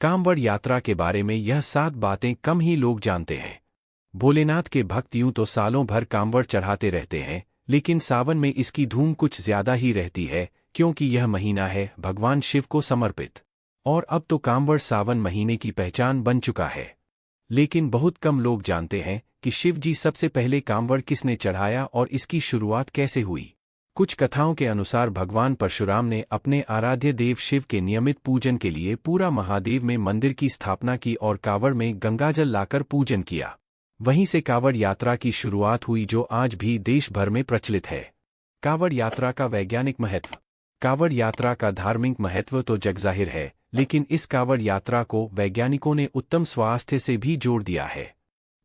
कांवड़ यात्रा के बारे में यह 7 बातें कम ही लोग जानते हैं। भोलेनाथ के भक्त यूं तो सालों भर कांवड़ चढ़ाते रहते हैं, लेकिन सावन में इसकी धूम कुछ ज्यादा ही रहती है, क्योंकि यह महीना है भगवान शिव को समर्पित। और अब तो कांवड़ सावन महीने की पहचान बन चुका है। लेकिन बहुत कम लोग जानते हैं कि शिव जी सबसे पहले कांवड़ किसने चढ़ाया और इसकी शुरुआत कैसे हुई। कुछ कथाओं के अनुसार भगवान परशुराम ने अपने आराध्य देव शिव के नियमित पूजन के लिए पूरा महादेव में मंदिर की स्थापना की और कांवड़ में गंगाजल लाकर पूजन किया। वहीं से कांवड़ यात्रा की शुरुआत हुई, जो आज भी देश भर में प्रचलित है। कांवड़ यात्रा का वैज्ञानिक महत्व। कांवड़ यात्रा का धार्मिक महत्व तो जगजाहिर है, लेकिन इस कांवड़ यात्रा को वैज्ञानिकों ने उत्तम स्वास्थ्य से भी जोड़ दिया है।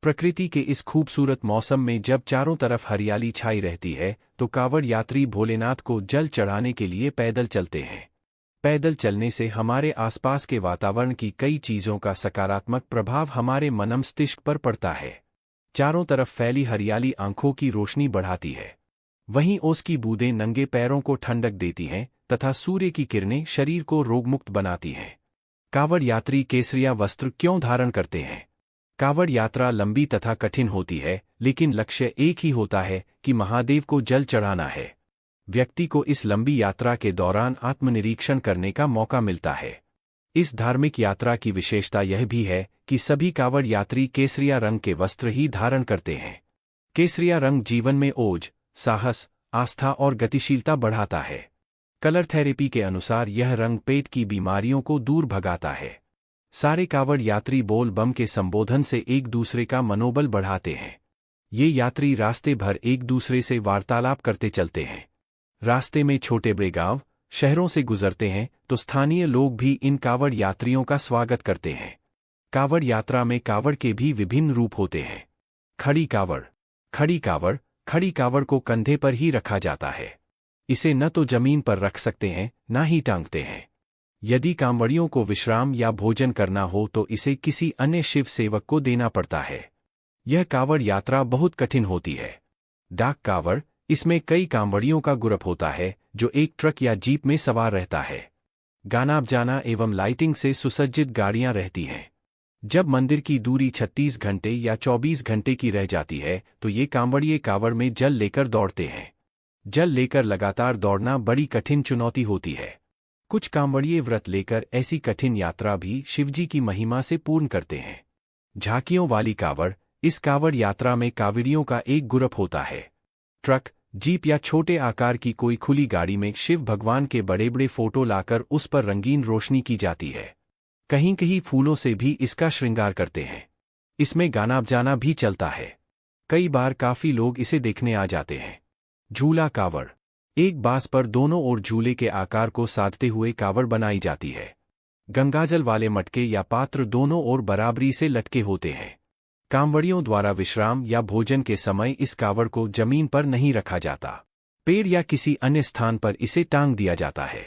प्रकृति के इस खूबसूरत मौसम में जब चारों तरफ हरियाली छाई रहती है, तो कांवड़ यात्री भोलेनाथ को जल चढ़ाने के लिए पैदल चलते हैं। पैदल चलने से हमारे आसपास के वातावरण की कई चीजों का सकारात्मक प्रभाव हमारे मन मस्तिष्क पर पड़ता है। चारों तरफ फैली हरियाली आंखों की रोशनी बढ़ाती है, वहीं ओस की बूंदें नंगे पैरों को ठंडक देती हैं तथा सूर्य की किरणें शरीर को रोगमुक्त बनाती हैं। कांवड़ यात्री केसरिया वस्त्र क्यों धारण करते हैं? कांवड़ यात्रा लंबी तथा कठिन होती है, लेकिन लक्ष्य एक ही होता है कि महादेव को जल चढ़ाना है। व्यक्ति को इस लंबी यात्रा के दौरान आत्मनिरीक्षण करने का मौका मिलता है। इस धार्मिक यात्रा की विशेषता यह भी है कि सभी कांवड़ यात्री केसरिया रंग के वस्त्र ही धारण करते हैं। केसरिया रंग जीवन में ओज, साहस, आस्था और गतिशीलता बढ़ाता है। कलर थेरेपी के अनुसार यह रंग पेट की बीमारियों को दूर भगाता है। सारे कांवड़ यात्री बोल बम के संबोधन से एक दूसरे का मनोबल बढ़ाते हैं। ये यात्री रास्ते भर एक दूसरे से वार्तालाप करते चलते हैं। रास्ते में छोटे बड़े गांव, शहरों से गुजरते हैं तो स्थानीय लोग भी इन कांवड़ यात्रियों का स्वागत करते हैं। कांवड़ यात्रा में कांवड़ के भी विभिन्न रूप होते हैं। खड़ी कांवड़। खड़ी कांवड़ को कंधे पर ही रखा जाता है। इसे न तो जमीन पर रख सकते हैं, न ही टांगते हैं। यदि कांवड़ियों को विश्राम या भोजन करना हो तो इसे किसी अन्य शिव सेवक को देना पड़ता है। यह कांवड़ यात्रा बहुत कठिन होती है। डाक कांवड़। इसमें कई कांवड़ियों का ग्रुप होता है जो एक ट्रक या जीप में सवार रहता है। गाना बजाना एवं लाइटिंग से सुसज्जित गाड़ियां रहती हैं। जब मंदिर की दूरी 36 घंटे या 24 घंटे की रह जाती है तो ये कांवड़िए कांवड़ में जल लेकर दौड़ते हैं। जल लेकर लगातार दौड़ना बड़ी कठिन चुनौती होती है। कुछ कांवड़िए व्रत लेकर ऐसी कठिन यात्रा भी शिवजी की महिमा से पूर्ण करते हैं। झांकियों वाली कांवड़। इस कांवड़ यात्रा में कांवड़ियों का एक ग्रुप होता है। ट्रक, जीप या छोटे आकार की कोई खुली गाड़ी में शिव भगवान के बड़े बड़े फोटो लाकर उस पर रंगीन रोशनी की जाती है। कहीं कहीं फूलों से भी इसका श्रृंगार करते हैं। इसमें गाना बजाना भी चलता है। कई बार काफी लोग इसे देखने आ जाते हैं। झूला कांवड़। एक बांस पर दोनों ओर झूले के आकार को साधते हुए कांवड़ बनाई जाती है। गंगाजल वाले मटके या पात्र दोनों ओर बराबरी से लटके होते हैं। कांवड़ियों द्वारा विश्राम या भोजन के समय इस कांवड़ को जमीन पर नहीं रखा जाता। पेड़ या किसी अन्य स्थान पर इसे टांग दिया जाता है।